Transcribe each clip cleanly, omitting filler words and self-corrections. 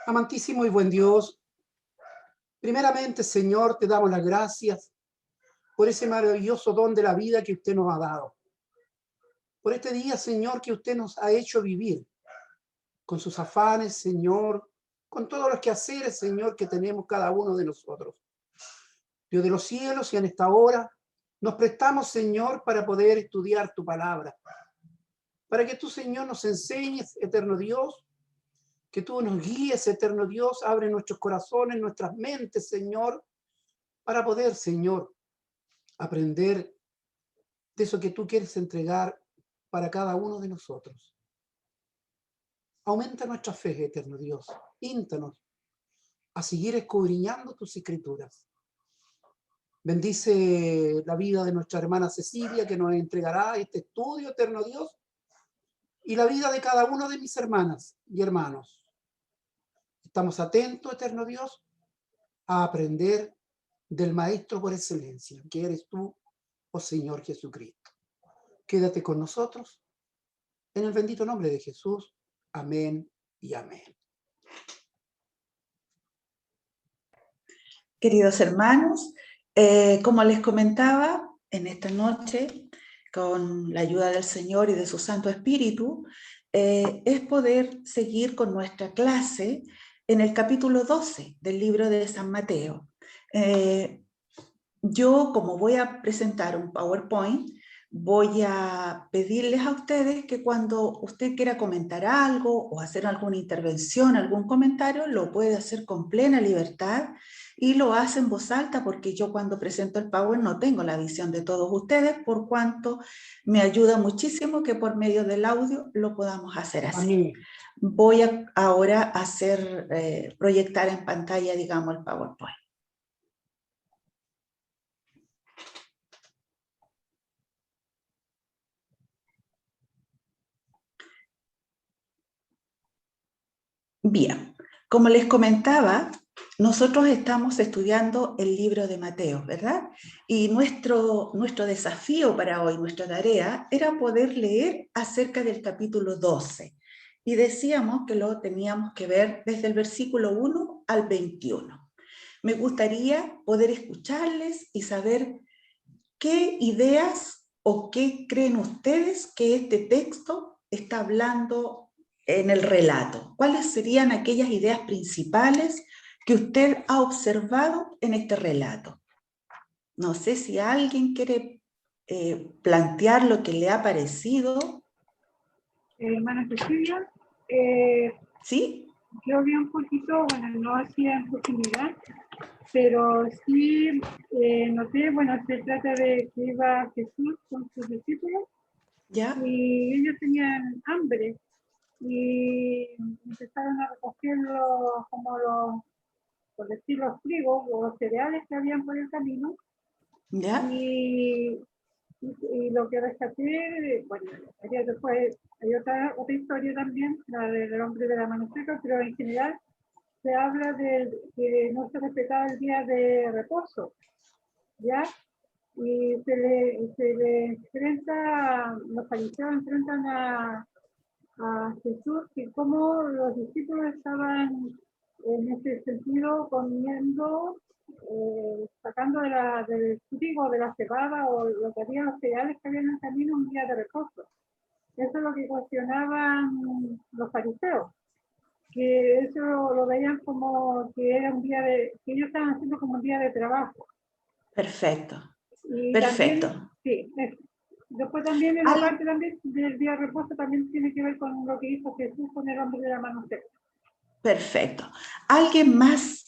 Amantísimo y buen Dios, primeramente, Señor, te damos las gracias por ese maravilloso don de la vida que usted nos ha dado. Por este día, Señor, que usted nos ha hecho vivir con sus afanes, Señor, con todos los quehaceres, Señor, que tenemos cada uno de nosotros. Dios de los cielos, y en esta hora nos prestamos, Señor, para poder estudiar tu palabra. Para que tú, Señor, nos enseñes, eterno Dios, que tú nos guíes, eterno Dios, abre nuestros corazones, nuestras mentes, Señor, para poder, Señor, aprender de eso que tú quieres entregar para cada uno de nosotros. Aumenta nuestra fe, eterno Dios. Íntanos a seguir escudriñando tus escrituras. Bendice la vida de nuestra hermana Cecilia, que nos entregará este estudio, eterno Dios, y la vida de cada uno de mis hermanas y hermanos. Estamos atentos, eterno Dios, a aprender del Maestro por excelencia, que eres tú, oh Señor Jesucristo. Quédate con nosotros, en el bendito nombre de Jesús. Amén y amén. Queridos hermanos, como les comentaba, en esta noche, con la ayuda del Señor y de su Santo Espíritu, es poder seguir con nuestra clase en el capítulo 12 del libro de San Mateo. Yo, como voy a presentar un PowerPoint, voy a pedirles a ustedes que cuando usted quiera comentar algo o hacer alguna intervención, algún comentario, lo puede hacer con plena libertad y lo hace en voz alta, porque yo cuando presento el PowerPoint no tengo la visión de todos ustedes, por cuanto me ayuda muchísimo que por medio del audio lo podamos hacer así. Amén. Voy ahora a hacer, proyectar en pantalla, digamos, el PowerPoint. Bien, como les comentaba, nosotros estamos estudiando el libro de Mateo, ¿verdad? Y nuestro desafío para hoy, nuestra tarea, era poder leer acerca del capítulo 12. Y decíamos que lo teníamos que ver desde el versículo 1 al 21. Me gustaría poder escucharles y saber qué ideas o qué creen ustedes que este texto está hablando en el relato. ¿Cuáles serían aquellas ideas principales que usted ha observado en este relato? No sé si alguien quiere plantear lo que le ha parecido. Hermana Cecilia, ¿Sí? yo vi un poquito, bueno, no hacía en profundidad, pero sí noté, bueno, se trata de que iba Jesús con sus discípulos, ¿Ya? y ellos tenían hambre y empezaron a recoger por decir, los trigos o los cereales que habían por el camino. ¿Ya? Y lo que rescaté, bueno, después hay otra historia también, la del hombre de la mano seca, pero en general se habla de que no se respetaba el día de reposo, ¿ya? Y se le enfrenta, los fariseos enfrentan a Jesús, que como los discípulos estaban en ese sentido comiendo, sacando del trigo, de la cebada o lo que había, los cereales que había en el camino, un día de reposo. Eso es lo que cuestionaban los fariseos, que eso lo veían como que era un día que ellos estaban haciendo como un día de trabajo. Perfecto. Y Perfecto. también, sí, después también en la parte también del día de reposo también tiene que ver con lo que hizo Jesús con el hombre de la mano seca. Perfecto. ¿Alguien más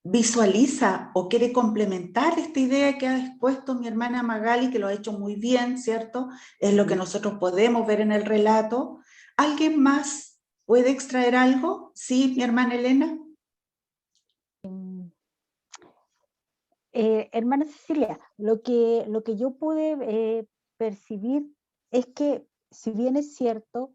visualiza o quiere complementar esta idea que ha expuesto mi hermana Magali, que lo ha hecho muy bien, ¿cierto? Es lo que nosotros podemos ver en el relato. ¿Alguien más puede extraer algo? Sí, mi hermana Elena. Hermana Cecilia, lo que yo pude percibir es que, si bien es cierto,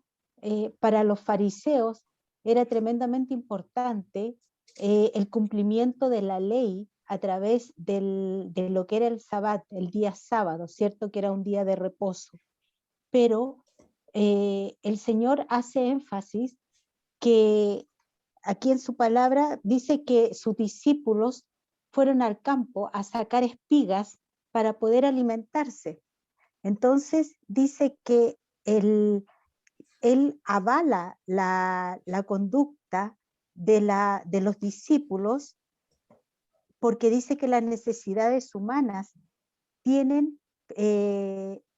para los fariseos era tremendamente importante el cumplimiento de la ley a través de lo que era el Sabbat, el día sábado, ¿cierto? Que era un día de reposo. Pero el Señor hace énfasis que aquí en su palabra dice que sus discípulos fueron al campo a sacar espigas para poder alimentarse. Entonces dice que él avala la conducta de los discípulos, porque dice que las necesidades humanas tienen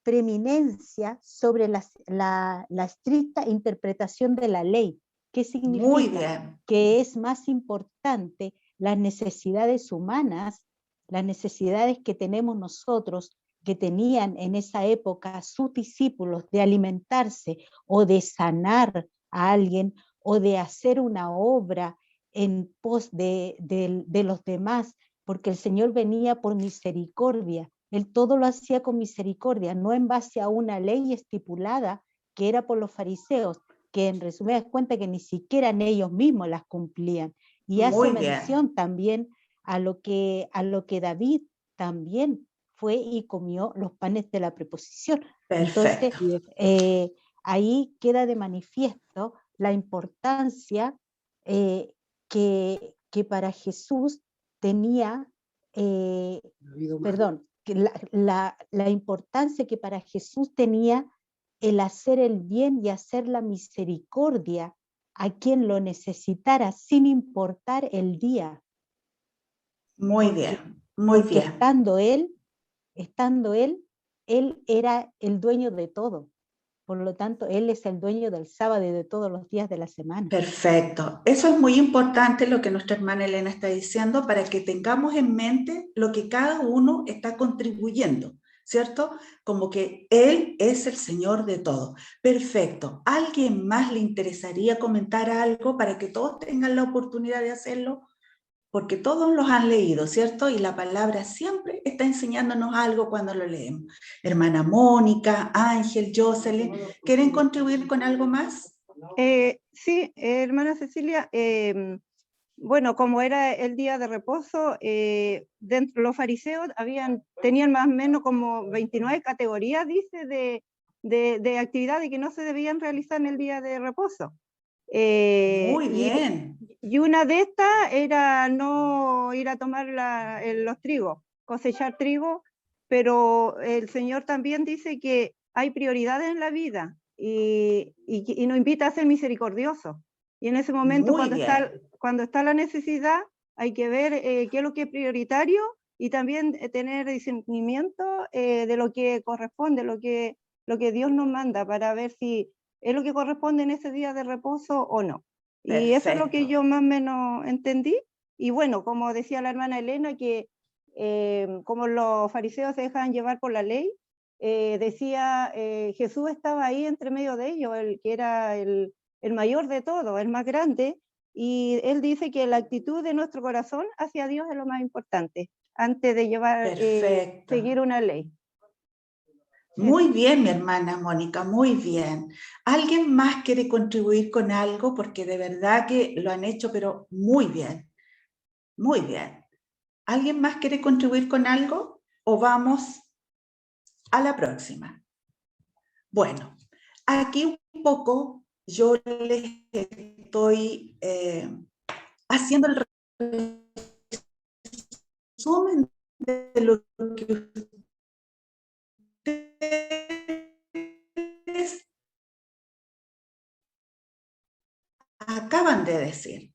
preeminencia sobre la estricta interpretación de la ley. ¿Qué significa? Muy bien. Que es más importante las necesidades humanas, las necesidades que tenemos nosotros, que tenían en esa época sus discípulos, de alimentarse o de sanar a alguien o de hacer una obra en pos de los demás, porque el Señor venía por misericordia. Él todo lo hacía con misericordia, no en base a una ley estipulada que era por los fariseos, que en resumidas cuentas que ni siquiera ellos mismos las cumplían. Y hace mención también a lo que David también fue y comió los panes de la preposición. Perfecto. Entonces, ahí queda de manifiesto la importancia que para Jesús tenía, la importancia que para Jesús tenía el hacer el bien y hacer la misericordia a quien lo necesitara, sin importar el día. Muy bien, muy porque bien. Estando él era el dueño de todo. Por lo tanto, él es el dueño del sábado y de todos los días de la semana. Perfecto. Eso es muy importante lo que nuestra hermana Elena está diciendo, para que tengamos en mente lo que cada uno está contribuyendo, ¿cierto? Como que Él es el Señor de todo. Perfecto. ¿Alguien más le interesaría comentar algo para que todos tengan la oportunidad de hacerlo? Porque todos los han leído, ¿cierto? Y la palabra siempre está enseñándonos algo cuando lo leemos. Hermana Mónica, Ángel, Jocelyn, ¿quieren contribuir con algo más? Sí, hermana Cecilia, bueno, como era el día de reposo, los fariseos tenían más o menos como 29 categorías, dice, de actividades que no se debían realizar en el día de reposo. Muy bien. Y una de estas era no ir a tomar los trigos, cosechar trigo, pero el Señor también dice que hay prioridades en la vida y nos invita a ser misericordiosos. Y en ese momento, cuando está la necesidad, hay que ver qué es lo que es prioritario y también tener discernimiento de lo que corresponde, lo que Dios nos manda, para ver si es lo que corresponde en ese día de reposo o no. Perfecto. Y eso es lo que yo más o menos entendí. Y bueno, como decía la hermana Elena, que como los fariseos se dejaban llevar por la ley, decía, Jesús estaba ahí entre medio de ellos, el que era el mayor de todo, el más grande, y él dice que la actitud de nuestro corazón hacia Dios es lo más importante, antes de seguir una ley. Muy bien, mi hermana Mónica, muy bien. ¿Alguien más quiere contribuir con algo? Porque de verdad que lo han hecho, pero muy bien. Muy bien. ¿Alguien más quiere contribuir con algo? ¿O vamos a la próxima? Bueno, aquí un poco yo les estoy haciendo el resumen de lo que ustedes acaban de decir.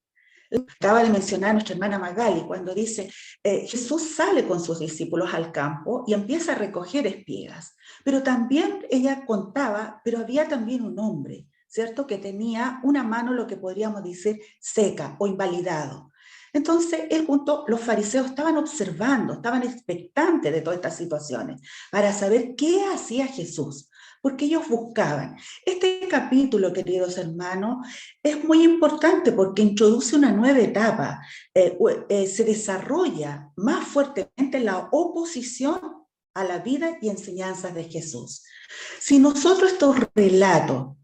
Acaba de mencionar nuestra hermana Magali cuando dice, Jesús sale con sus discípulos al campo y empieza a recoger espigas, pero también ella contaba, pero había también un hombre, ¿cierto? Que tenía una mano, lo que podríamos decir, seca o invalidado. Entonces, los fariseos estaban observando, estaban expectantes de todas estas situaciones para saber qué hacía Jesús, porque ellos buscaban. Este capítulo, queridos hermanos, es muy importante porque introduce una nueva etapa, se desarrolla más fuertemente la oposición a la vida y enseñanzas de Jesús. Si nosotros estos relatos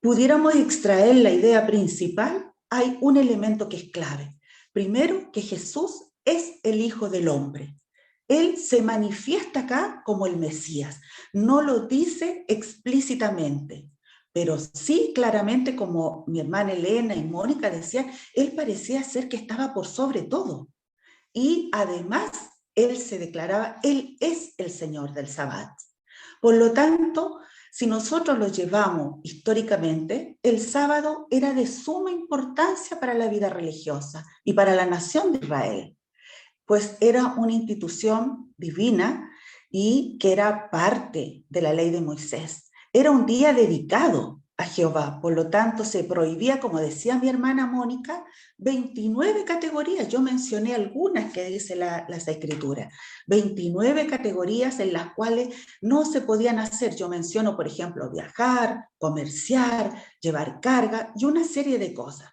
pudiéramos extraer la idea principal, hay un elemento que es clave. Primero, que Jesús es el Hijo del Hombre. Él se manifiesta acá como el Mesías, no lo dice explícitamente. pero sí claramente, como mi hermana Elena y Mónica decían, él parecía ser que estaba por sobre todo. Y además, él se declaraba, él es el Señor del Sabbat. Por lo tanto, si nosotros lo llevamos históricamente, el sábado era de suma importancia para la vida religiosa y para la nación de Israel, pues era una institución divina y que era parte de la ley de Moisés. Era un día dedicado a Jehová, por lo tanto se prohibía, como decía mi hermana Mónica, 29 categorías. Yo mencioné algunas que dice las escrituras, 29 categorías en las cuales no se podían hacer. Yo menciono, por ejemplo, viajar, comerciar, llevar carga y una serie de cosas.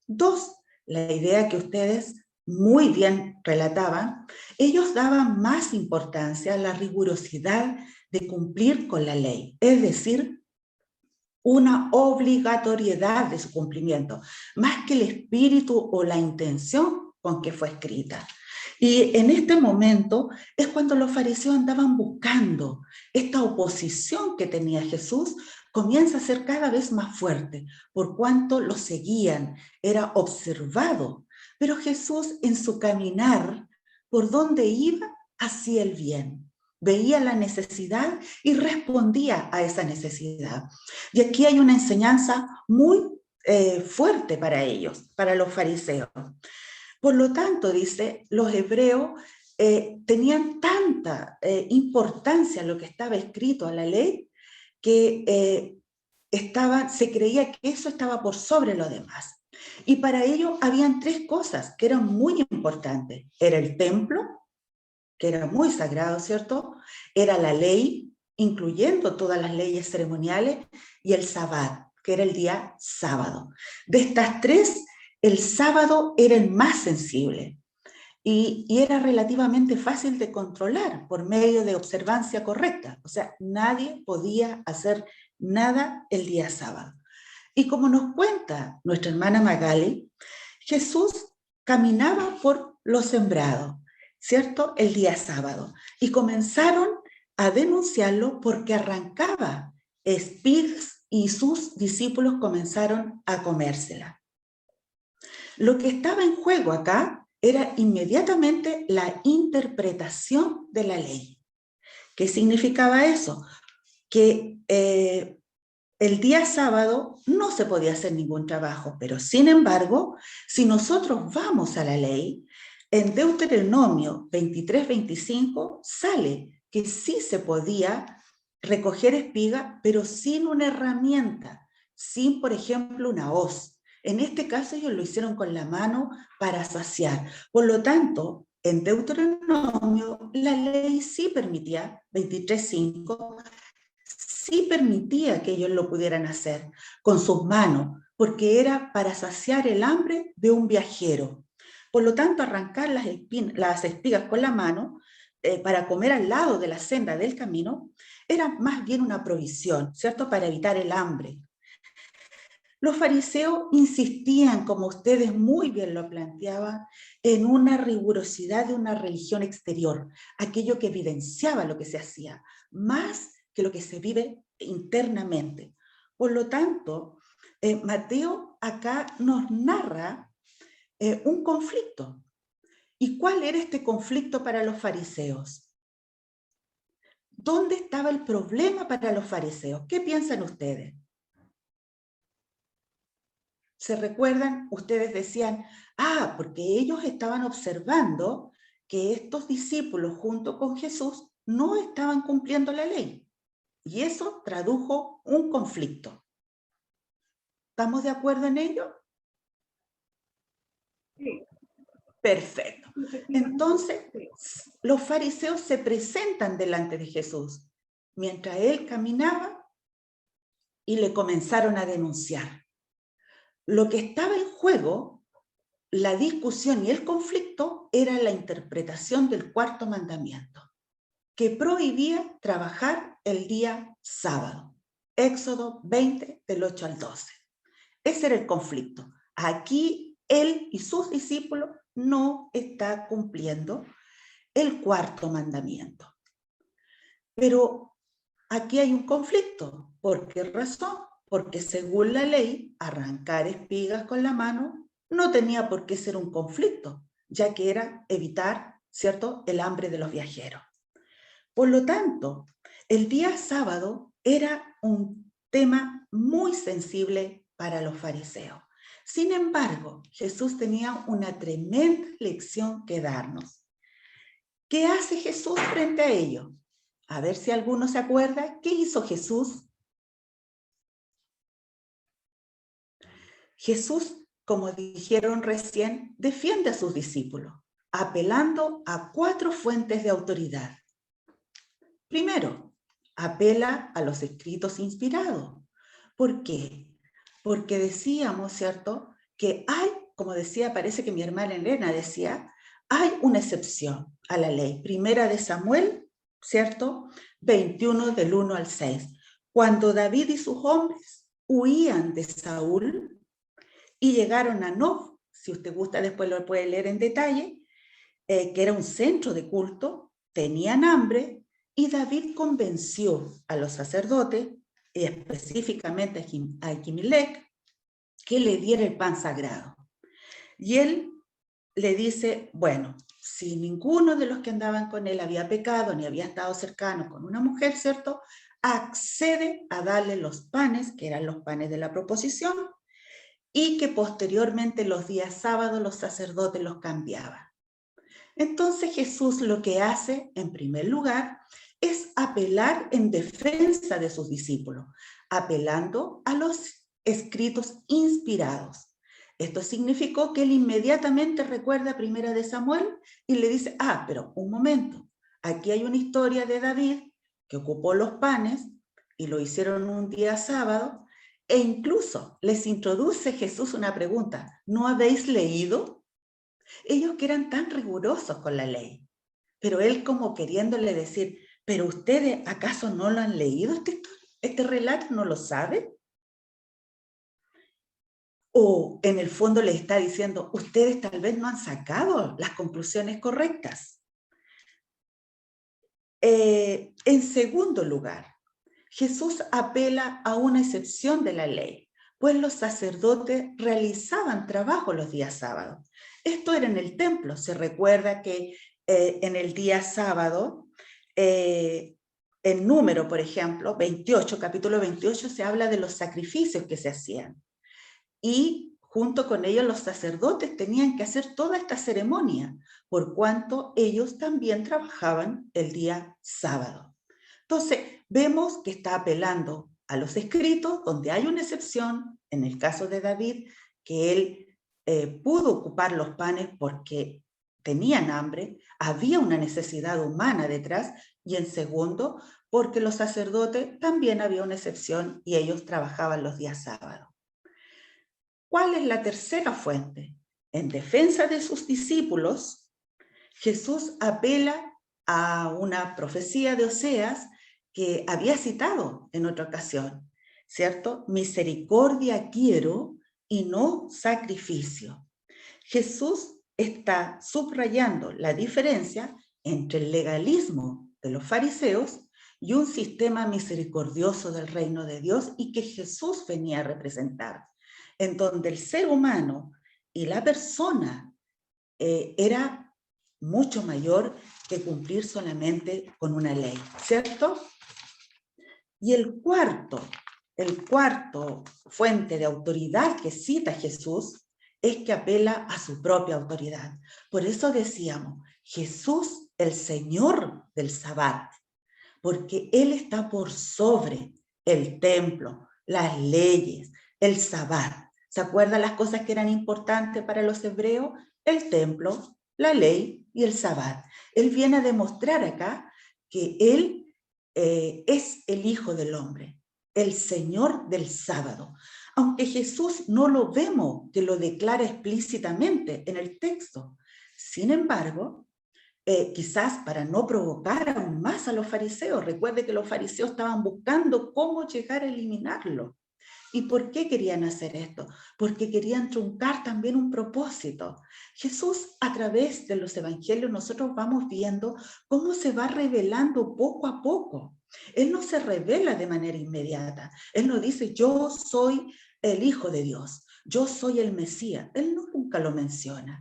Dos, la idea que ustedes muy bien relataban, ellos daban más importancia a la rigurosidad de cumplir con la ley, es decir, una obligatoriedad de su cumplimiento, más que el espíritu o la intención con que fue escrita. Y en este momento es cuando los fariseos andaban buscando esta oposición que tenía Jesús, comienza a ser cada vez más fuerte, por cuanto lo seguían, era observado. Pero Jesús en su caminar, por donde iba, hacía el bien. Veía la necesidad y respondía a esa necesidad. Y aquí hay una enseñanza muy fuerte para ellos, para los fariseos. Por lo tanto, dice, los hebreos tenían tanta importancia en lo que estaba escrito a la ley que se creía que eso estaba por sobre lo demás. Y para ello habían tres cosas que eran muy importantes. Era el templo, que era muy sagrado, ¿cierto? Era la ley, incluyendo todas las leyes ceremoniales, y el sabbat, que era el día sábado. De estas tres, el sábado era el más sensible y era relativamente fácil de controlar por medio de observancia correcta. O sea, nadie podía hacer nada el día sábado. Y como nos cuenta nuestra hermana Magali, Jesús caminaba por los sembrados, ¿cierto? El día sábado. Y comenzaron a denunciarlo porque arrancaba espigas y sus discípulos comenzaron a comérsela. Lo que estaba en juego acá era inmediatamente la interpretación de la ley. ¿Qué significaba eso? Que el día sábado no se podía hacer ningún trabajo, pero sin embargo, si nosotros vamos a la ley, en Deuteronomio 23-25 sale que sí se podía recoger espiga, pero sin una herramienta, sin, por ejemplo, una hoz. En este caso ellos lo hicieron con la mano para saciar. Por lo tanto, en Deuteronomio la ley sí permitía, 23:5, sí permitía que ellos lo pudieran hacer con sus manos, porque era para saciar el hambre de un viajero. Por lo tanto, arrancar las espigas con la mano para comer al lado de la senda del camino era más bien una provisión, ¿cierto? Para evitar el hambre. Los fariseos insistían, como ustedes muy bien lo planteaban, en una rigurosidad de una religión exterior, aquello que evidenciaba lo que se hacía, más que lo que se vive internamente. Por lo tanto, Mateo acá nos narra un conflicto. ¿Y cuál era este conflicto para los fariseos? ¿Dónde estaba el problema para los fariseos? ¿Qué piensan ustedes? ¿Se recuerdan? Ustedes decían, porque ellos estaban observando que estos discípulos junto con Jesús no estaban cumpliendo la ley. Y eso tradujo un conflicto. ¿Estamos de acuerdo en ello? Sí. Perfecto. Entonces, los fariseos se presentan delante de Jesús mientras él caminaba y le comenzaron a denunciar. Lo que estaba en juego, la discusión y el conflicto, era la interpretación del cuarto mandamiento, que prohibía trabajar el día sábado. Éxodo 20, del 8 al 12. Ese era el conflicto. Aquí él y sus discípulos no están cumpliendo el cuarto mandamiento. Pero aquí hay un conflicto. ¿Por qué razón? porque según la ley, arrancar espigas con la mano no tenía por qué ser un conflicto, ya que era evitar, ¿cierto?, el hambre de los viajeros. Por lo tanto, el día sábado era un tema muy sensible para los fariseos. Sin embargo, Jesús tenía una tremenda lección que darnos. ¿Qué hace Jesús frente a ello? A ver si alguno se acuerda. ¿Qué hizo Jesús? Jesús, como dijeron recién, defiende a sus discípulos, apelando a 4 fuentes de autoridad. Primero, apela a los escritos inspirados. ¿Por qué? Porque decíamos, ¿cierto?, que hay, como decía, parece que mi hermana Elena decía, hay una excepción a la ley. Primera de Samuel, ¿cierto?, 21 del 1 al 6. Cuando David y sus hombres huían de Saúl y llegaron a Nob, si usted gusta después lo puede leer en detalle, que era un centro de culto, tenían hambre y David convenció a los sacerdotes, y específicamente a Ahimelech, que le diera el pan sagrado. Y él le dice, bueno, si ninguno de los que andaban con él había pecado ni había estado cercano con una mujer, ¿cierto?, accede a darle los panes, que eran los panes de la proposición, y que posteriormente los días sábados los sacerdotes los cambiaban. Entonces Jesús lo que hace, en primer lugar, es apelar en defensa de sus discípulos, apelando a los escritos inspirados. Esto significó que él inmediatamente recuerda Primera de Samuel y le dice, pero un momento, aquí hay una historia de David que ocupó los panes y lo hicieron un día sábado, e incluso les introduce Jesús una pregunta, ¿no habéis leído? Ellos que eran tan rigurosos con la ley, pero él como queriéndole decir, ¿pero ustedes acaso no lo han leído este relato? ¿No lo saben? O en el fondo le está diciendo, ustedes tal vez no han sacado las conclusiones correctas. En segundo lugar, Jesús apela a una excepción de la ley, pues los sacerdotes realizaban trabajo los días sábados. Esto era en el templo. Se recuerda que en el día sábado, en Número, por ejemplo, 28, capítulo 28, se habla de los sacrificios que se hacían. Y junto con ellos los sacerdotes tenían que hacer toda esta ceremonia, por cuanto ellos también trabajaban el día sábado. Entonces, vemos que está apelando a los escritos, donde hay una excepción, en el caso de David, que él pudo ocupar los panes porque tenían hambre, había una necesidad humana detrás, y en segundo, porque los sacerdotes también había una excepción y ellos trabajaban los días sábados. ¿Cuál es la tercera fuente? En defensa de sus discípulos, Jesús apela a una profecía de Oseas que había citado en otra ocasión, ¿cierto? Misericordia quiero y no sacrificio. Jesús está subrayando la diferencia entre el legalismo de los fariseos y un sistema misericordioso del reino de Dios y que Jesús venía a representar, en donde el ser humano y la persona era mucho mayor que cumplir solamente con una ley, ¿cierto? Y el cuarto fuente de autoridad que cita Jesús es que apela a su propia autoridad. Por eso decíamos, Jesús, el Señor del Sabbat, porque Él está por sobre el templo, las leyes, el Sabbat. ¿Se acuerdan las cosas que eran importantes para los hebreos? El templo, la ley y el Sabbat. Él viene a demostrar acá que Él es el Hijo del Hombre, el Señor del sábado. Aunque Jesús no lo vemos que lo declara explícitamente en el texto. Sin embargo, quizás para no provocar aún más a los fariseos, recuerde que los fariseos estaban buscando cómo llegar a eliminarlo. ¿Y por qué querían hacer esto? Porque querían truncar también un propósito. Jesús, a través de los evangelios, nosotros vamos viendo cómo se va revelando poco a poco. Él no se revela de manera inmediata. Él no dice, yo soy el Hijo de Dios, yo soy el Mesías. Él nunca lo menciona.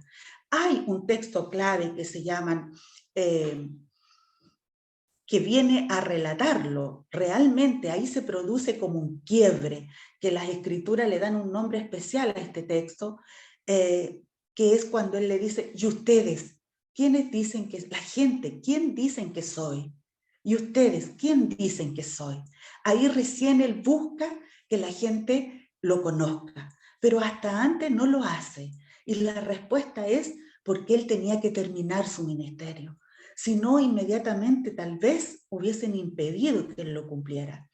Hay un texto clave que se llama, que viene a relatarlo. Realmente ahí se produce como un quiebre, que las escrituras le dan un nombre especial a este texto, que es cuando él le dice, y ustedes, ¿quiénes dicen que, la gente, quién dicen que soy? Y ustedes, ¿quién dicen que soy? Ahí recién él busca que la gente lo conozca, pero hasta antes no lo hace. Y la respuesta es porque él tenía que terminar su ministerio. Si no, inmediatamente tal vez hubiesen impedido que él lo cumpliera.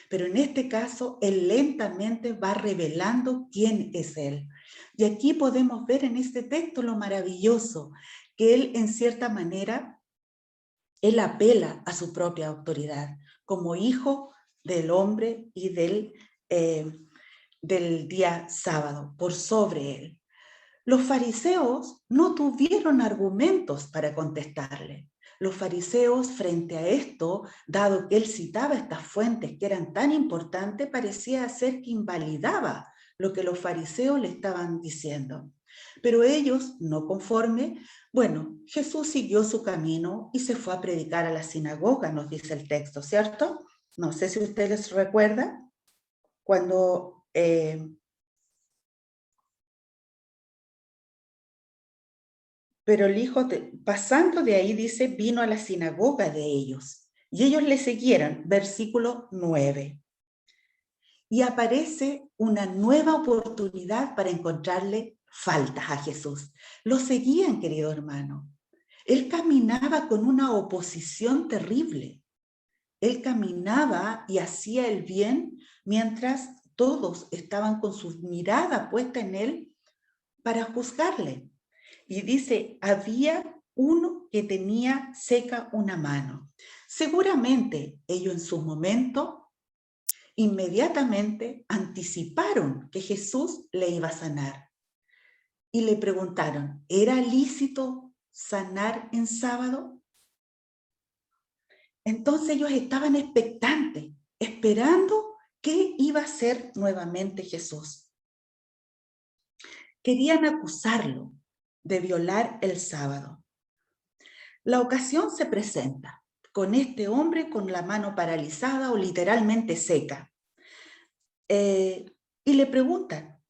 Pero en este caso, él lentamente va revelando quién es él. Y aquí podemos ver en este texto lo maravilloso, que él en cierta manera, él apela a su propia autoridad como hijo del hombre y del día sábado, por sobre él. Los fariseos no tuvieron argumentos para contestarle. Los fariseos, frente a esto, dado que él citaba estas fuentes que eran tan importantes, parecía ser que invalidaba lo que los fariseos le estaban diciendo. Pero ellos, no conforme, bueno, Jesús siguió su camino y se fue a predicar a la sinagoga, nos dice el texto, ¿cierto? No sé si ustedes recuerdan cuando pero el hijo, pasando de ahí, dice, vino a la sinagoga de ellos. Y ellos le siguieron, versículo 9. Y aparece una nueva oportunidad para encontrarle faltas a Jesús. Lo seguían, querido hermano. Él caminaba con una oposición terrible. Él caminaba y hacía el bien mientras todos estaban con su mirada puesta en él para juzgarle. Y dice, había uno que tenía seca una mano. Seguramente ellos en su momento inmediatamente anticiparon que Jesús le iba a sanar. Y le preguntaron, ¿era lícito sanar en sábado? Entonces ellos estaban expectantes, esperando qué iba a hacer nuevamente Jesús. Querían acusarlo de violar el sábado. La ocasión se presenta con este hombre con la mano paralizada o literalmente seca. Y le preguntan,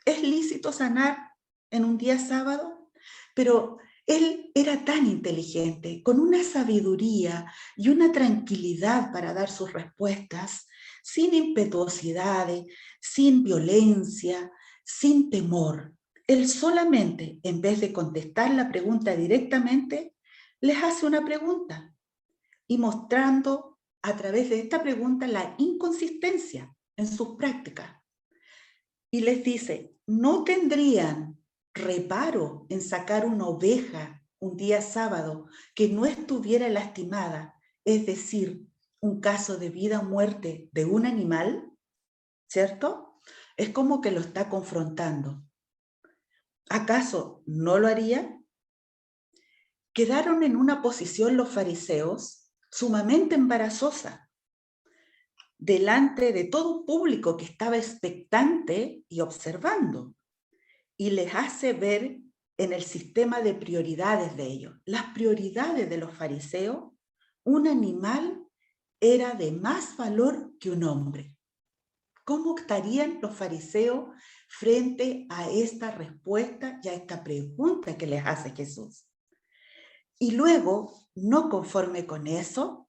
¿es lícito sanar en un día sábado? Pero él era tan inteligente, con una sabiduría y una tranquilidad para dar sus respuestas, sin impetuosidades, sin violencia, sin temor. Él solamente, en vez de contestar la pregunta directamente, les hace una pregunta y mostrando a través de esta pregunta la inconsistencia en sus prácticas. Y les dice, ¿no tendrían reparo en sacar una oveja un día sábado que no estuviera lastimada? Es decir, un caso de vida o muerte de un animal, ¿cierto? Es como que lo está confrontando. ¿Acaso no lo haría? Quedaron en una posición los fariseos sumamente embarazosa, delante de todo un público que estaba expectante y observando, y les hace ver en el sistema de prioridades de ellos. Las prioridades de los fariseos, un animal era de más valor que un hombre. ¿Cómo estarían los fariseos frente a esta respuesta y a esta pregunta que les hace Jesús? Y luego, no conforme con eso,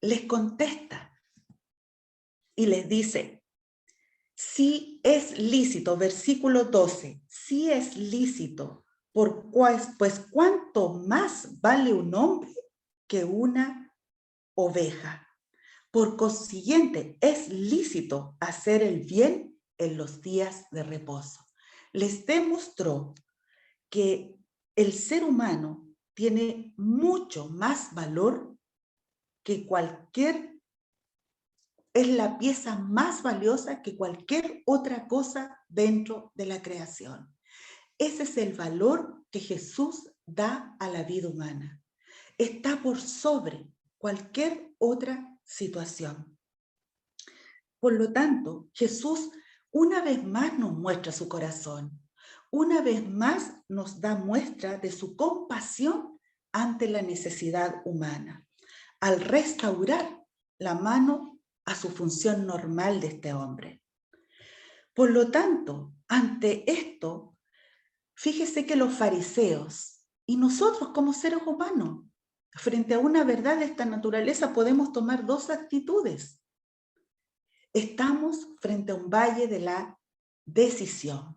les contesta y les dice, si es lícito, versículo 12, si es lícito, pues cuánto más vale un hombre que una oveja. Por consiguiente, es lícito hacer el bien en los días de reposo. Les demostró que el ser humano tiene mucho más valor que es la pieza más valiosa que cualquier otra cosa dentro de la creación. Ese es el valor que Jesús da a la vida humana. Está por sobre cualquier otra situación. Por lo tanto, Jesús una vez más nos muestra su corazón, una vez más nos da muestra de su compasión ante la necesidad humana, al restaurar la mano a su función normal de este hombre. Por lo tanto, ante esto, fíjese que los fariseos y nosotros como seres humanos, frente a una verdad de esta naturaleza, podemos tomar dos actitudes. Estamos frente a un valle de la decisión.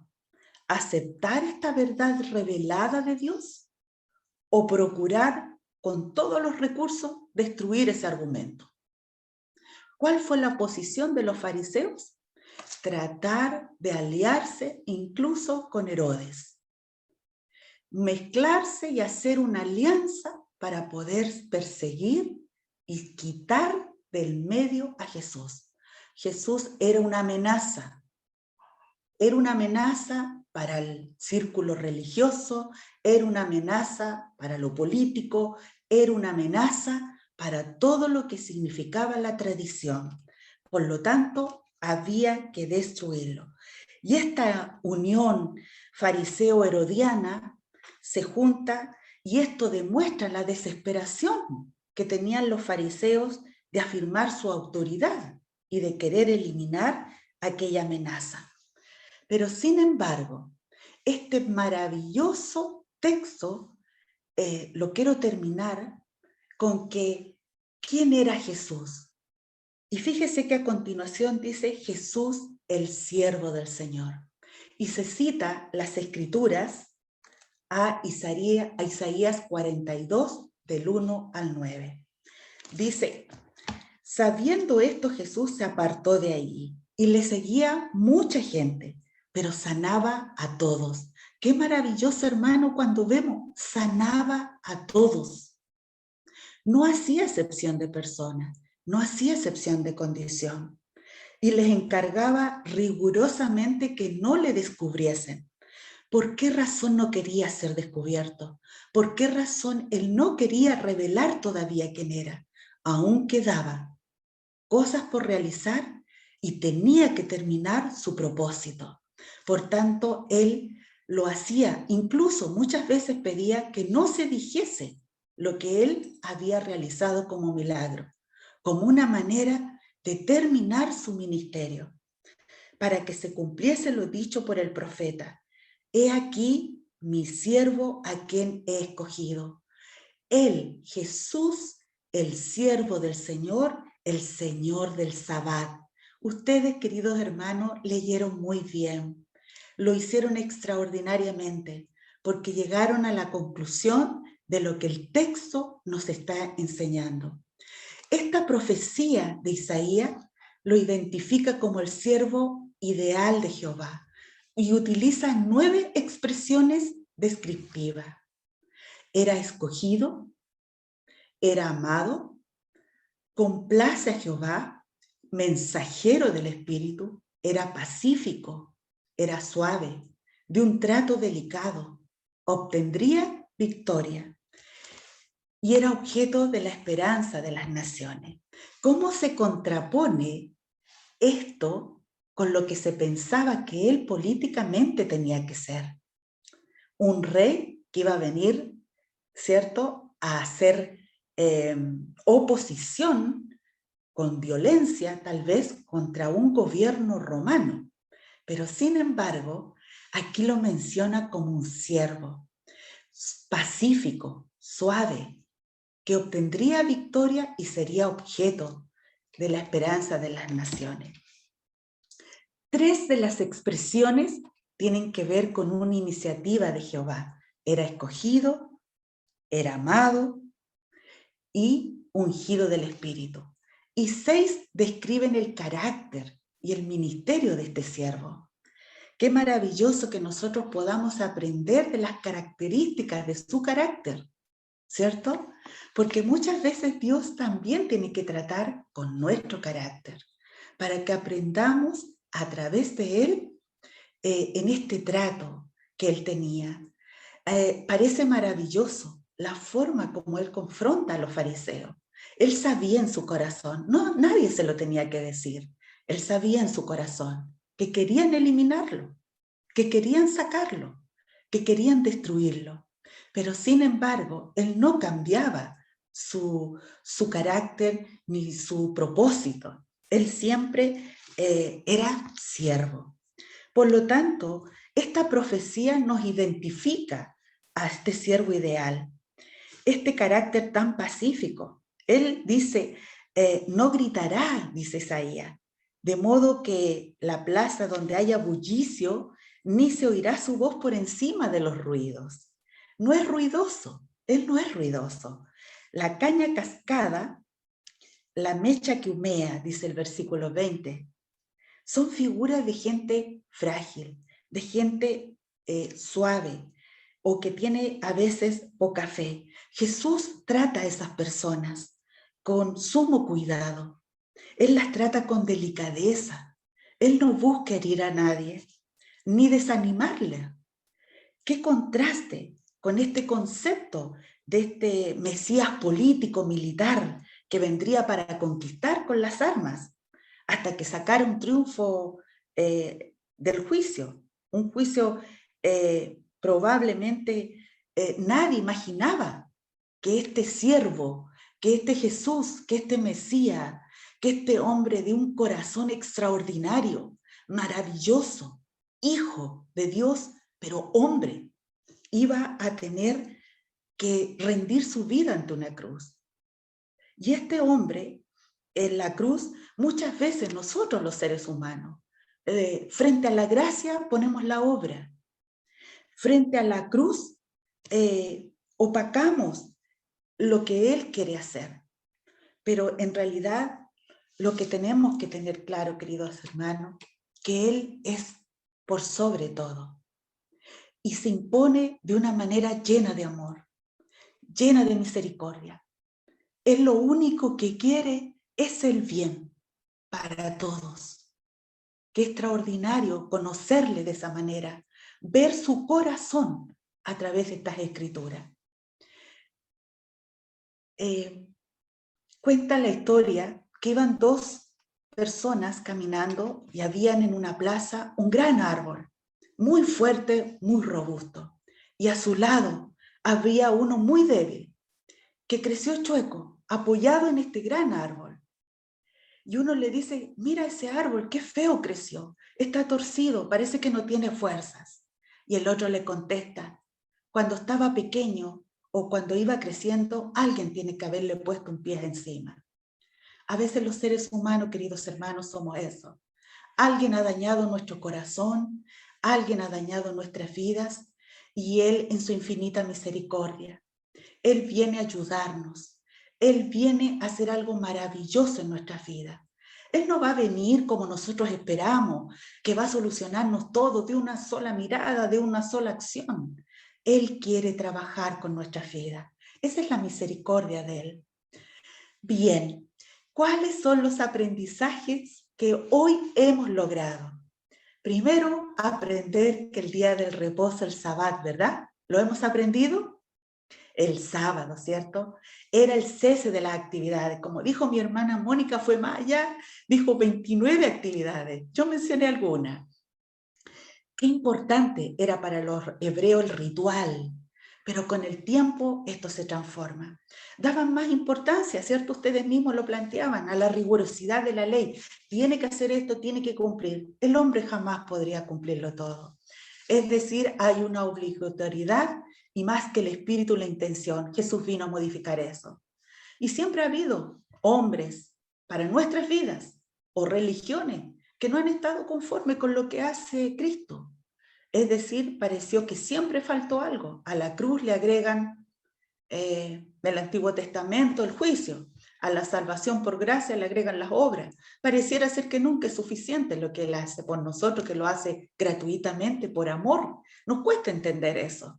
¿Aceptar esta verdad revelada de Dios o procurar con todos los recursos destruir ese argumento? ¿Cuál fue la posición de los fariseos? Tratar de aliarse incluso con Herodes. Mezclarse y hacer una alianza para poder perseguir y quitar del medio a Jesús. Jesús era una amenaza para el círculo religioso, era una amenaza para lo político, era una amenaza para todo lo que significaba la tradición. Por lo tanto, había que destruirlo. Y esta unión fariseo-herodiana se junta y esto demuestra la desesperación que tenían los fariseos de afirmar su autoridad y de querer eliminar aquella amenaza. Pero sin embargo, este maravilloso texto lo quiero terminar con que ¿quién era Jesús? Y fíjese que a continuación dice Jesús, el siervo del Señor. Y se cita las escrituras a Isaías 42, del 1 al 9. Dice, sabiendo esto, Jesús se apartó de allí y le seguía mucha gente, pero sanaba a todos. Qué maravilloso, hermano, cuando vemos, sanaba a todos. No hacía excepción de personas, no hacía excepción de condición. Y les encargaba rigurosamente que no le descubriesen. ¿Por qué razón no quería ser descubierto? ¿Por qué razón él no quería revelar todavía quién era? Aún quedaba cosas por realizar y tenía que terminar su propósito. Por tanto, él lo hacía, incluso muchas veces pedía que no se dijese lo que él había realizado como milagro, como una manera de terminar su ministerio, para que se cumpliese lo dicho por el profeta. He aquí mi siervo a quien he escogido. Él, Jesús, el siervo del Señor, el Señor del Sabbat. Ustedes, queridos hermanos, leyeron muy bien. Lo hicieron extraordinariamente, porque llegaron a la conclusión de lo que el texto nos está enseñando. Esta profecía de Isaías lo identifica como el siervo ideal de Jehová y utiliza 9 expresiones descriptivas. Era escogido, era amado, complace a Jehová, mensajero del Espíritu, era pacífico, era suave, de un trato delicado, obtendría victoria y era objeto de la esperanza de las naciones. ¿Cómo se contrapone esto con lo que se pensaba que él políticamente tenía que ser? Un rey que iba a venir, ¿cierto?, a hacer oposición con violencia, tal vez, contra un gobierno romano. Pero sin embargo, aquí lo menciona como un siervo, pacífico, suave, que obtendría victoria y sería objeto de la esperanza de las naciones. 3 de las expresiones tienen que ver con una iniciativa de Jehová. Era escogido, era amado y ungido del Espíritu. Y 6 describen el carácter y el ministerio de este siervo. Qué maravilloso que nosotros podamos aprender de las características de su carácter, ¿cierto? Porque muchas veces Dios también tiene que tratar con nuestro carácter, para que aprendamos a través de Él en este trato que Él tenía. Parece maravilloso la forma como Él confronta a los fariseos. Él sabía en su corazón, no, nadie se lo tenía que decir. Él sabía en su corazón que querían eliminarlo, que querían sacarlo, que querían destruirlo. Pero sin embargo, él no cambiaba su carácter ni su propósito. Él siempre era siervo. Por lo tanto, esta profecía nos identifica a este siervo ideal, este carácter tan pacífico. Él dice, no gritará, dice Isaías, de modo que la plaza donde haya bullicio, ni se oirá su voz por encima de los ruidos. No es ruidoso, él no es ruidoso. La caña cascada, la mecha que humea, dice el versículo 20, son figuras de gente frágil, de gente suave, o que tiene a veces poca fe. Jesús trata a esas personas con sumo cuidado. Él las trata con delicadeza. Él no busca herir a nadie, ni desanimarle. ¿Qué contraste con este concepto de este Mesías político, militar, que vendría para conquistar con las armas, hasta que sacara un triunfo del juicio? Un juicio probablemente nadie imaginaba que este siervo, que este Jesús, que este Mesías, que este hombre de un corazón extraordinario, maravilloso, hijo de Dios, pero hombre, iba a tener que rendir su vida ante una cruz. Y este hombre, en la cruz, muchas veces nosotros los seres humanos, frente a la gracia ponemos la obra. Frente a la cruz, opacamos lo que Él quiere hacer. Pero en realidad, lo que tenemos que tener claro, queridos hermanos, que Él es por sobre todo. Y se impone de una manera llena de amor, llena de misericordia. Él lo único que quiere es el bien para todos. Qué extraordinario conocerle de esa manera, ver su corazón a través de estas escrituras. Cuenta la historia que iban dos personas caminando y habían en una plaza un gran árbol, muy fuerte, muy robusto. Y a su lado había uno muy débil, que creció chueco, apoyado en este gran árbol. Y uno le dice, mira ese árbol, qué feo creció, está torcido, parece que no tiene fuerzas. Y el otro le contesta, cuando estaba pequeño o cuando iba creciendo, alguien tiene que haberle puesto un pie encima. A veces los seres humanos, queridos hermanos, somos eso. Alguien ha dañado nuestro corazón, alguien ha dañado nuestras vidas, y Él en su infinita misericordia, Él viene a ayudarnos. Él viene a hacer algo maravilloso en nuestras vidas. Él no va a venir como nosotros esperamos, que va a solucionarnos todo de una sola mirada, de una sola acción. Él quiere trabajar con nuestras vidas. Esa es la misericordia de Él. Bien, ¿cuáles son los aprendizajes que hoy hemos logrado? Primero, aprender que el día del reposo, el Sabbat, ¿verdad? ¿Lo hemos aprendido? El sábado, ¿cierto? Era el cese de las actividades. Como dijo mi hermana Mónica, fue más allá, dijo 29 actividades. Yo mencioné algunas. Qué importante era para los hebreos el ritual, pero con el tiempo esto se transforma. Daban más importancia, ¿cierto? Ustedes mismos lo planteaban, a la rigurosidad de la ley. Tiene que hacer esto, tiene que cumplir. El hombre jamás podría cumplirlo todo. Es decir, hay una obligatoriedad y más que el espíritu, la intención. Jesús vino a modificar eso. Y siempre ha habido hombres para nuestras vidas o religiones que no han estado conformes con lo que hace Cristo. Es decir, pareció que siempre faltó algo. A la cruz le agregan del Antiguo Testamento el juicio. A la salvación por gracia le agregan las obras. Pareciera ser que nunca es suficiente lo que Él hace por nosotros, que lo hace gratuitamente, por amor. Nos cuesta entender eso.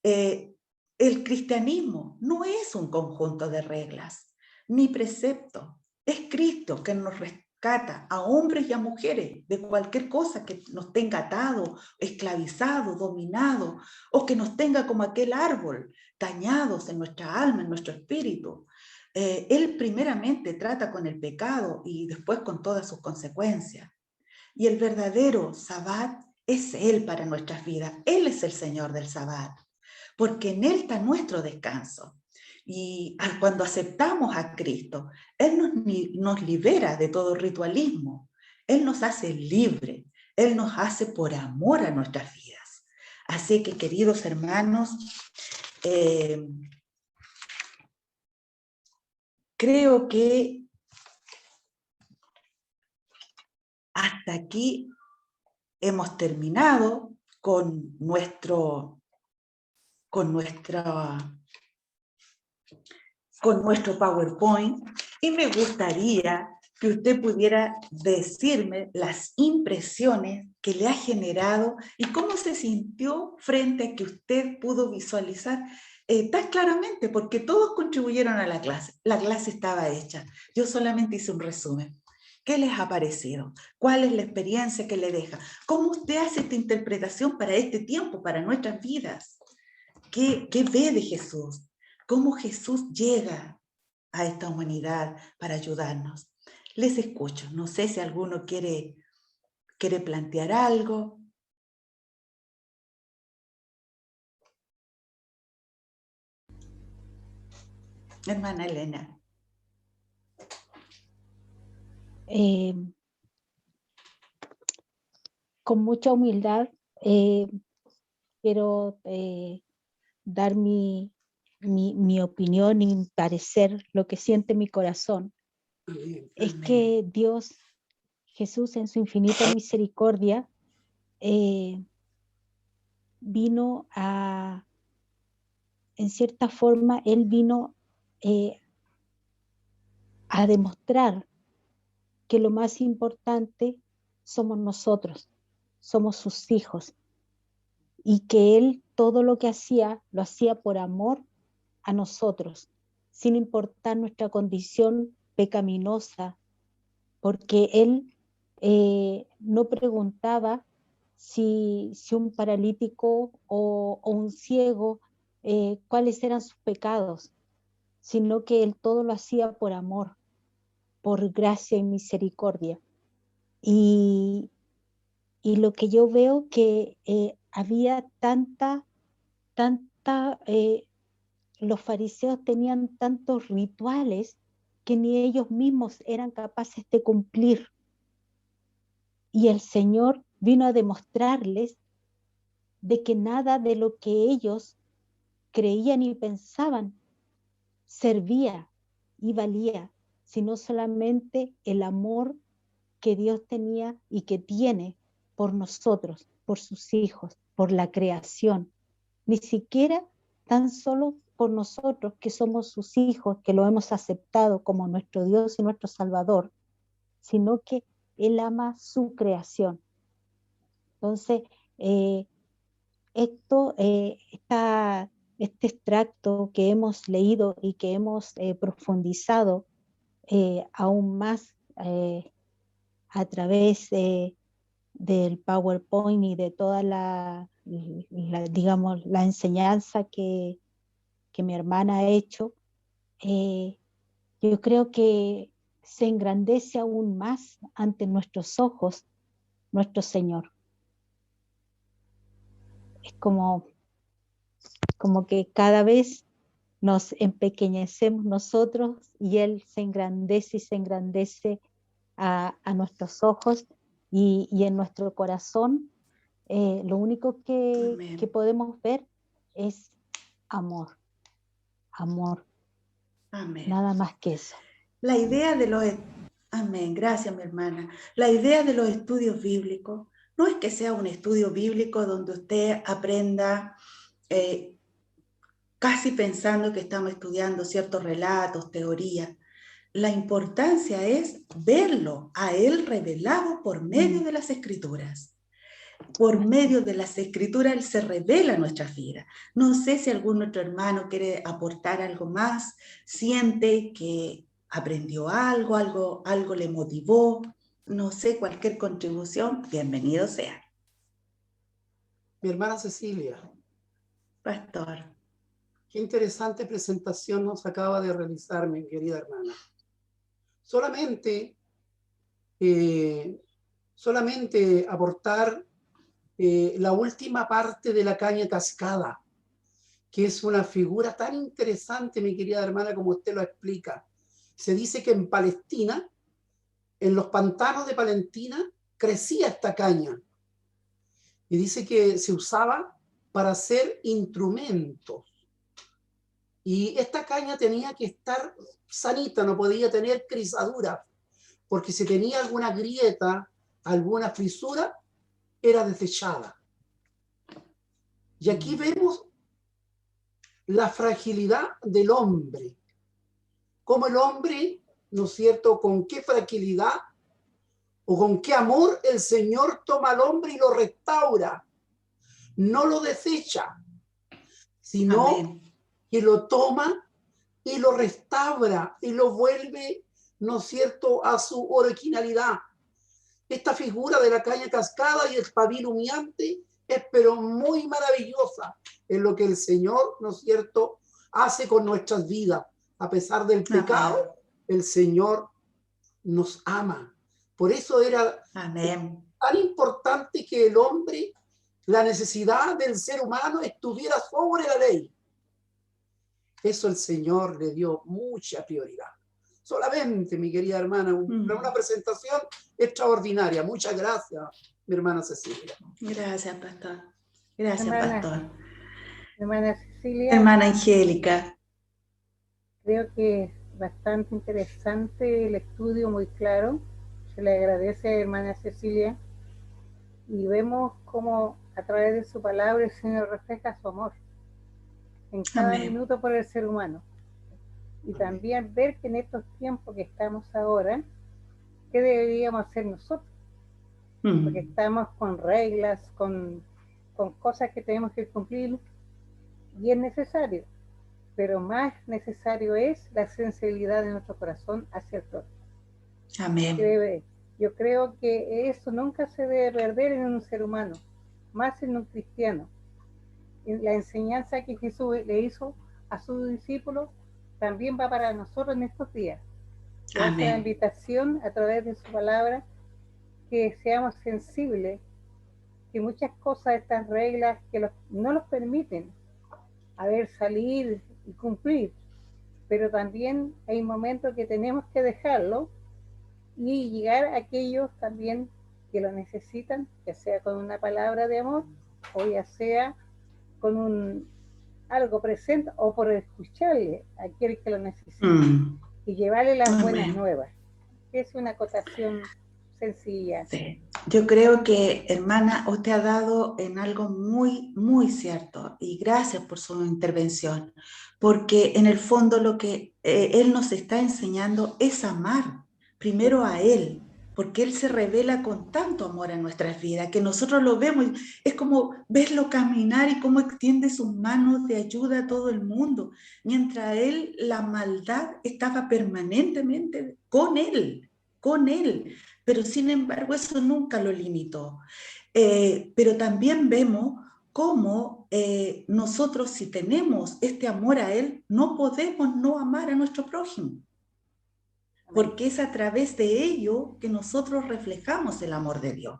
El cristianismo no es un conjunto de reglas, ni preceptos. Es Cristo que nos rescata a hombres y a mujeres de cualquier cosa que nos tenga atado, esclavizado, dominado, o que nos tenga como aquel árbol, dañados en nuestra alma, en nuestro espíritu. Él primeramente trata con el pecado y después con todas sus consecuencias. Y el verdadero Sabbat es Él para nuestras vidas. Él es el Señor del Sabbat, porque en Él está nuestro descanso. Y cuando aceptamos a Cristo, Él nos libera de todo ritualismo. Él nos hace libre. Él nos hace por amor a nuestras vidas. Así que, queridos hermanos, creo que hasta aquí hemos terminado con nuestro PowerPoint y me gustaría que usted pudiera decirme las impresiones que le ha generado y cómo se sintió frente a que usted pudo visualizar tan claramente, porque todos contribuyeron a la clase. La clase estaba hecha. Yo solamente hice un resumen. ¿Qué les ha parecido? ¿Cuál es la experiencia que le deja? ¿Cómo usted hace esta interpretación para este tiempo, para nuestras vidas? ¿Qué ve de Jesús? ¿Cómo Jesús llega a esta humanidad para ayudarnos? Les escucho. No sé si alguno quiere plantear algo. Hermana Elena. Con mucha humildad quiero dar mi opinión y mi parecer, lo que siente mi corazón. Es que Dios, Jesús en su infinita misericordia, vino en cierta forma, Él vino a demostrar que lo más importante somos nosotros, somos sus hijos, y que Él todo lo que hacía, lo hacía por amor a nosotros, sin importar nuestra condición pecaminosa, porque Él no preguntaba si un paralítico o un ciego, cuáles eran sus pecados, sino que Él todo lo hacía por amor, por gracia y misericordia. Y lo que yo veo que había los fariseos tenían tantos rituales que ni ellos mismos eran capaces de cumplir. Y el Señor vino a demostrarles de que nada de lo que ellos creían y pensaban servía y valía, sino solamente el amor que Dios tenía y que tiene por nosotros, por sus hijos, por la creación. Ni siquiera tan solo por nosotros que somos sus hijos, que lo hemos aceptado como nuestro Dios y nuestro Salvador, sino que Él ama su creación. Entonces, este extracto que hemos leído y que hemos profundizado aún más a través del PowerPoint y de toda digamos, la enseñanza que mi hermana ha hecho, yo creo que se engrandece aún más ante nuestros ojos nuestro Señor. Es como que cada vez nos empequeñecemos nosotros y Él se engrandece y se engrandece a nuestros ojos y en nuestro corazón. Lo único que podemos ver es amor. Amor. Amén. Nada más que eso. La idea de los... Amén, gracias mi hermana. La idea de los estudios bíblicos no es que sea un estudio bíblico donde usted aprenda casi pensando que estamos estudiando ciertos relatos, teorías. La importancia es verlo a Él revelado por medio de las Escrituras. Por medio de las Escrituras Él se revela en nuestras vidas. No sé si algún otro hermano quiere aportar algo más, siente que aprendió algo le motivó, no sé, cualquier contribución, bienvenido sea. Mi hermana Cecilia. Pastor. Qué interesante presentación nos acaba de realizar, mi querida hermana. Solamente aportar la última parte de la caña cascada, que es una figura tan interesante, mi querida hermana, como usted lo explica. Se dice que en Palestina, en los pantanos de Palestina, crecía esta caña. Y dice que se usaba para hacer instrumentos. Y esta caña tenía que estar sanita, no podía tener crisaduras, porque si tenía alguna grieta, alguna fisura, era desechada. Y aquí vemos la fragilidad del hombre. Cómo el hombre, ¿no es cierto?, con qué fragilidad o con qué amor el Señor toma al hombre y lo restaura. No lo desecha, sino Amén. que lo toma y lo restaura y lo vuelve, ¿no es cierto?, a su originalidad. Esta figura de la caña cascada y el pabilo humeante es pero muy maravillosa en lo que el Señor, ¿no es cierto?, hace con nuestras vidas. A pesar del pecado, el Señor nos ama. Por eso era Amén. tan importante que el hombre, la necesidad del ser humano estuviera sobre la ley. Eso el Señor le dio mucha prioridad. Solamente, mi querida hermana, una presentación extraordinaria. Muchas gracias, mi hermana Cecilia. Gracias, pastor. Gracias, Hermana, pastor. hermana Cecilia, Hermana Angélica. creo que es bastante interesante el estudio, muy claro. Se le agradece, hermana Cecilia, y vemos cómo a través de su palabra el Señor refleja su amor en cada Amén. minuto por el ser humano. Y también ver que en estos tiempos que estamos ahora, ¿qué deberíamos hacer nosotros? Porque estamos con reglas, con cosas que tenemos que cumplir, y es necesario, pero más necesario es la sensibilidad de nuestro corazón hacia el prójimo. Amén. Yo creo que eso nunca se debe perder en un ser humano, más en un cristiano. La enseñanza que Jesús le hizo a sus discípulos también va para nosotros en estos días. Le hace la invitación a través de su palabra que seamos sensibles, que muchas cosas, estas reglas que no nos permiten salir y cumplir, pero también hay momentos que tenemos que dejarlo y llegar a aquellos también que lo necesitan, ya sea con una palabra de amor o ya sea con algo presente o por escucharle a aquel que lo necesita y llevarle las buenas nuevas. Es una acotación sencilla. Sí. Yo creo que, hermana, usted ha dado en algo muy, muy cierto, y gracias por su intervención, porque en el fondo lo que Él nos está enseñando es amar primero a Él, porque Él se revela con tanto amor en nuestras vidas, que nosotros lo vemos, es como verlo caminar y cómo extiende sus manos de ayuda a todo el mundo, mientras Él, la maldad estaba permanentemente con Él, pero sin embargo eso nunca lo limitó. Pero también vemos cómo nosotros, si tenemos este amor a Él, no podemos no amar a nuestro prójimo, porque es a través de ello que nosotros reflejamos el amor de Dios.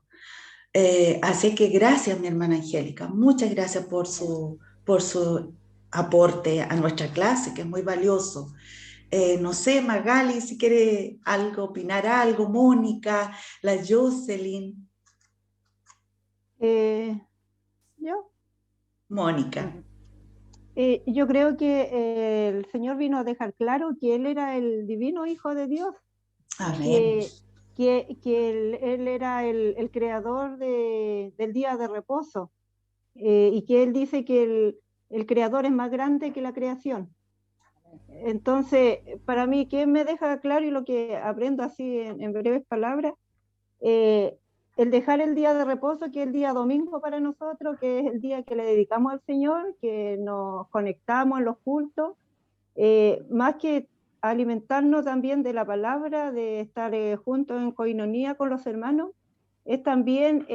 Así que gracias, mi hermana Angélica, muchas gracias por su aporte a nuestra clase, que es muy valioso. No sé, Magali, si quiere algo, opinar algo, Mónica, la Jocelyn. ¿Yo? Mónica. Yo creo que el Señor vino a dejar claro que Él era el divino Hijo de Dios. Amén. Que él era el creador del día de reposo, y que Él dice que el creador es más grande que la creación. Entonces, para mí, ¿qué me deja claro y lo que aprendo así en breves palabras? El dejar el día de reposo, que es el día domingo para nosotros, que es el día que le dedicamos al Señor, que nos conectamos en los cultos, más que alimentarnos también de la palabra, de estar juntos en coinonía con los hermanos, es también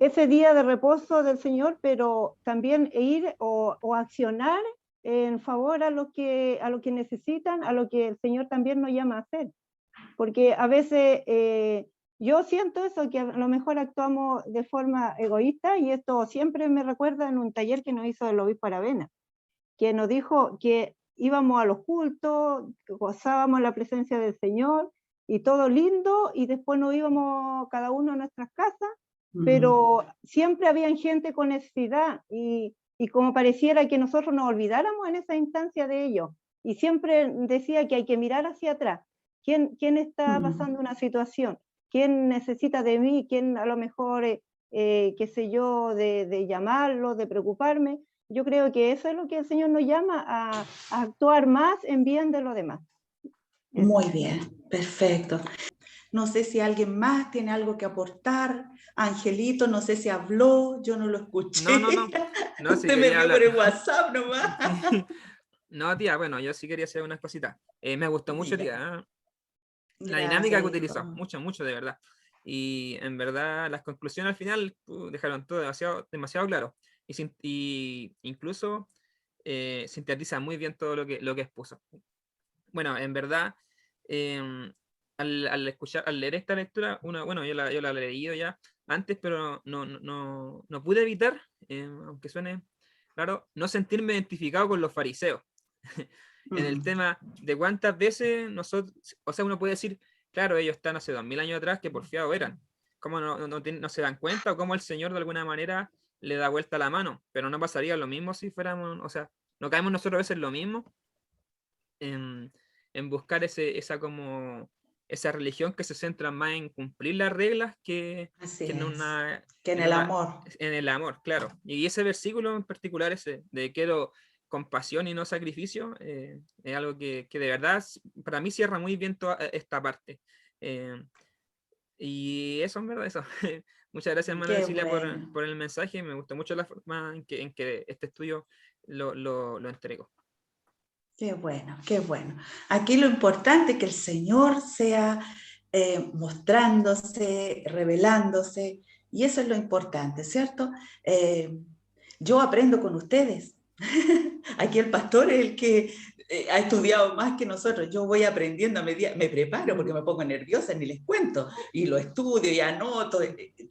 ese día de reposo del Señor, pero también ir o accionar en favor a lo que necesitan, a lo que el Señor también nos llama a hacer. Porque a veces yo siento eso, que a lo mejor actuamos de forma egoísta, y esto siempre me recuerda en un taller que nos hizo el obispo Aravena, que nos dijo que íbamos a los cultos, gozábamos la presencia del Señor y todo lindo, y después nos íbamos cada uno a nuestras casas, pero siempre había gente con necesidad, y como pareciera que nosotros nos olvidáramos en esa instancia de ellos, y siempre decía que hay que mirar hacia atrás. ¿Quién está pasando una situación? ¿Quién necesita de mí? ¿Quién a lo mejor, qué sé yo, de llamarlo, de preocuparme? Yo creo que eso es lo que el Señor nos llama a actuar más en bien de los demás. Muy bien, perfecto. No sé si alguien más tiene algo que aportar. Angelito, no sé si habló, yo no lo escuché. No, sí Usted me quería vio por hablar. el WhatsApp nomás. No, tía, bueno, yo sí quería hacer unas cositas. Me gustó mucho, Diga. tía, la Gracias, dinámica que hijo. utilizó, mucho, de verdad. Y en verdad, las conclusiones al final dejaron todo demasiado claro. Y incluso sintetiza muy bien todo lo que expuso. Bueno, en verdad, al leer esta lectura, bueno, yo la he leído ya antes, pero no pude evitar, aunque suene raro, no sentirme identificado con los fariseos. En el tema de cuántas veces nosotros, o sea, uno puede decir, claro, ellos están hace 2000 años atrás, que porfiados eran. ¿Cómo no se dan cuenta? ¿O cómo el Señor de alguna manera le da vuelta la mano? Pero no pasaría lo mismo si fuéramos, o sea, no caemos nosotros a veces en lo mismo, en buscar esa religión que se centra más en cumplir las reglas que en el amor. En el amor, claro. Y ese versículo en particular, ese de quiero compasión y no sacrificio, es algo que de verdad para mí cierra muy bien toda esta parte. Y eso, en verdad, eso. Muchas gracias, hermana Cecilia, bueno. por el mensaje. Me gustó mucho la forma en que este estudio lo entregó. Qué bueno, qué bueno. Aquí lo importante es que el Señor sea mostrándose, revelándose, y eso es lo importante, ¿cierto? Yo aprendo con ustedes. Aquí el pastor es el que ha estudiado más que nosotros. Yo voy aprendiendo a medida, me preparo porque me pongo nerviosa, ni les cuento, y lo estudio y anoto,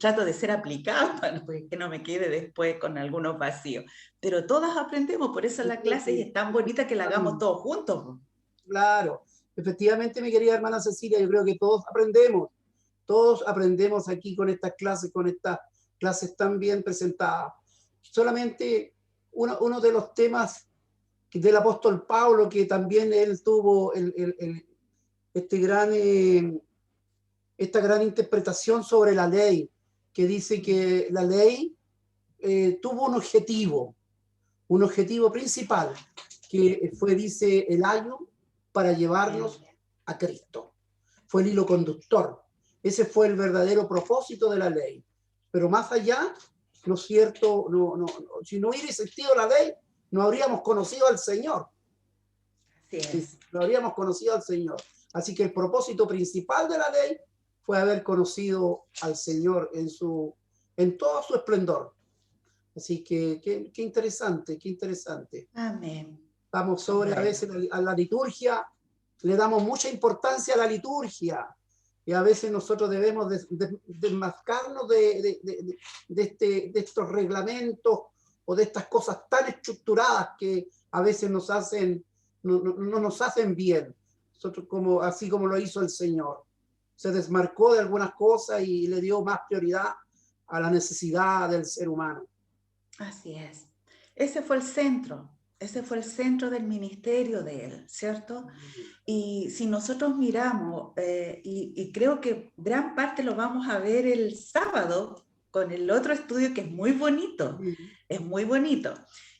trato de ser aplicado para que no me quede después con algunos vacíos. Pero todas aprendemos, por eso la clase y es tan bonita que la hagamos todos juntos. Claro, efectivamente, mi querida hermana Cecilia, yo creo que todos aprendemos aquí con estas clases tan bien presentadas. Solamente uno de los temas del apóstol Pablo, que también él tuvo esta gran interpretación sobre la ley, que dice que la ley tuvo un objetivo principal, que fue, dice, el ayo para llevarnos a Cristo. Fue el hilo conductor. Ese fue el verdadero propósito de la ley. Pero más allá, ¿no es cierto? Si no hubiera existido la ley, no habríamos conocido al Señor. Así es. No habríamos conocido al Señor. Así que el propósito principal de la ley fue haber conocido al Señor en todo su esplendor. Así que qué interesante, qué interesante. Amén. Vamos sobre a veces a la liturgia, le damos mucha importancia a la liturgia, y a veces nosotros debemos desmascarnos de estos reglamentos o de estas cosas tan estructuradas que a veces no nos hacen bien. Nosotros así como lo hizo el Señor. Se desmarcó de algunas cosas y le dio más prioridad a la necesidad del ser humano. Así es. Ese fue el centro del ministerio de él, ¿cierto? Y si nosotros miramos, y creo que gran parte lo vamos a ver el sábado con el otro estudio que es muy bonito,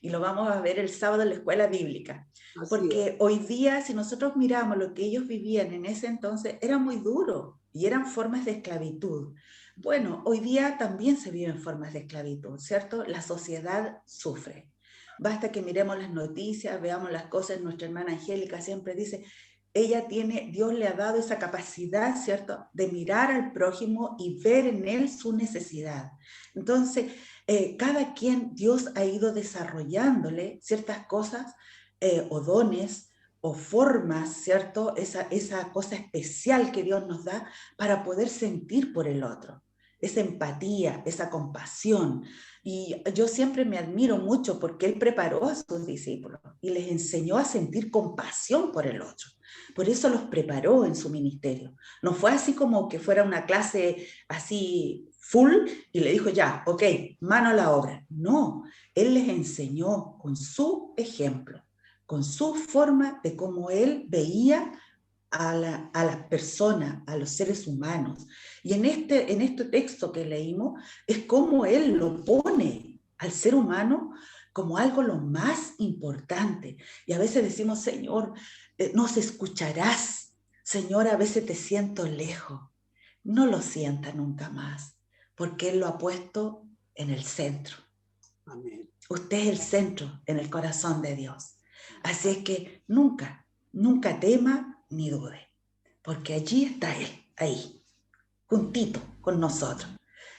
y lo vamos a ver el sábado en la escuela bíblica, porque hoy día si nosotros miramos lo que ellos vivían en ese entonces, era muy duro y eran formas de esclavitud. Bueno, hoy día también se viven formas de esclavitud, ¿cierto? La sociedad sufre. Basta que miremos las noticias, veamos las cosas. Nuestra hermana Angélica siempre dice, Dios le ha dado esa capacidad, ¿cierto?, de mirar al prójimo y ver en él su necesidad. Entonces, cada quien, Dios ha ido desarrollándole ciertas cosas o dones o formas, ¿cierto?, esa cosa especial que Dios nos da para poder sentir por el otro, esa empatía, esa compasión. Y yo siempre me admiro mucho porque Él preparó a sus discípulos y les enseñó a sentir compasión por el otro. Por eso los preparó en su ministerio. No fue así como que fuera una clase así full y le dijo ya, ok, mano a la obra. No, Él les enseñó con su ejemplo, con su forma de cómo Él veía a las personas, a los seres humanos. Y en este texto que leímos es como Él lo pone al ser humano como algo lo más importante. Y a veces decimos, Señor, nos escucharás. Señor, a veces te siento lejos. No lo sienta nunca más, porque Él lo ha puesto en el centro. Amén. Usted es el centro en el corazón de Dios. Así es que nunca, nunca tema ni dude, porque allí está Él, ahí, juntito con nosotros.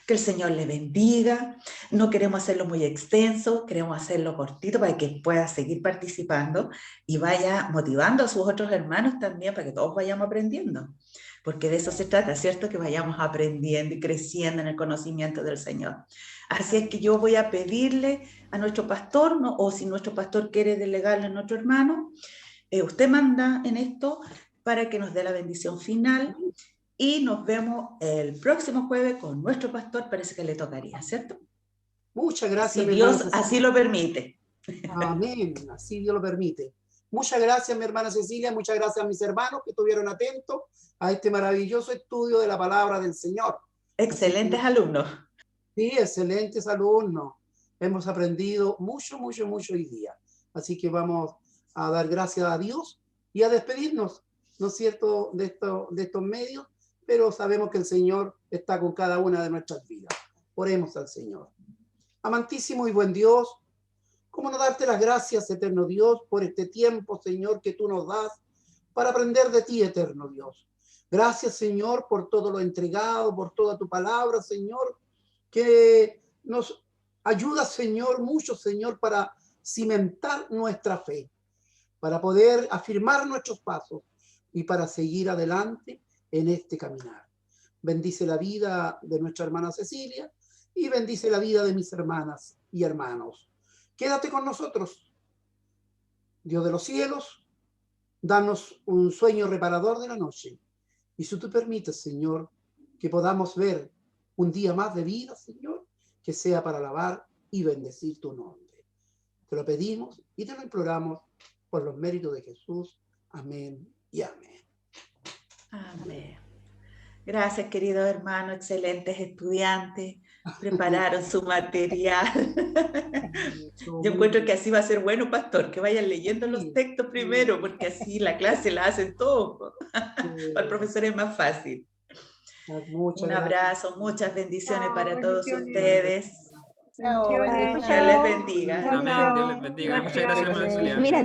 Que el Señor le bendiga. No queremos hacerlo muy extenso, queremos hacerlo cortito para que pueda seguir participando y vaya motivando a sus otros hermanos también para que todos vayamos aprendiendo. Porque de eso se trata, ¿cierto? Que vayamos aprendiendo y creciendo en el conocimiento del Señor. Así es que yo voy a pedirle a nuestro pastor, ¿no? O si nuestro pastor quiere delegarle a nuestro hermano, usted manda en esto para que nos dé la bendición final. Y nos vemos el próximo jueves con nuestro pastor, parece que le tocaría, ¿cierto? Muchas gracias, Si mi hermana Dios Cecilia. así lo permite. Amén, así Dios lo permite. Muchas gracias, mi hermana Cecilia, muchas gracias a mis hermanos que estuvieron atentos a este maravilloso estudio de la palabra del Señor. Excelentes alumnos. Sí, excelentes alumnos. Hemos aprendido mucho, mucho, mucho hoy día. Así que vamos a dar gracias a Dios y a despedirnos, ¿no es cierto?, de estos medios, pero sabemos que el Señor está con cada una de nuestras vidas. Oremos al Señor. Amantísimo y buen Dios, ¿cómo no darte las gracias, eterno Dios, por este tiempo, Señor, que tú nos das para aprender de ti, eterno Dios? Gracias, Señor, por todo lo entregado, por toda tu palabra, Señor, que nos ayuda, Señor, mucho, Señor, para cimentar nuestra fe, para poder afirmar nuestros pasos y para seguir adelante en este caminar. Bendice la vida de nuestra hermana Cecilia y bendice la vida de mis hermanas y hermanos. Quédate con nosotros, Dios de los cielos, danos un sueño reparador de la noche. Y si tú permites, Señor, que podamos ver un día más de vida, Señor, que sea para alabar y bendecir tu nombre. Te lo pedimos y te lo imploramos por los méritos de Jesús. Amén y amén. Amén. Gracias, queridos hermanos, excelentes estudiantes. Prepararon su material. Yo encuentro que así va a ser bueno, pastor, que vayan leyendo los textos primero, porque así la clase la hacen todos. Para el profesor es más fácil. Un abrazo, muchas bendiciones para todos ustedes. Bendiciones. Dios les bendiga. Amén, Dios les bendiga. Muchas gracias, hermana Cecilia. Mira,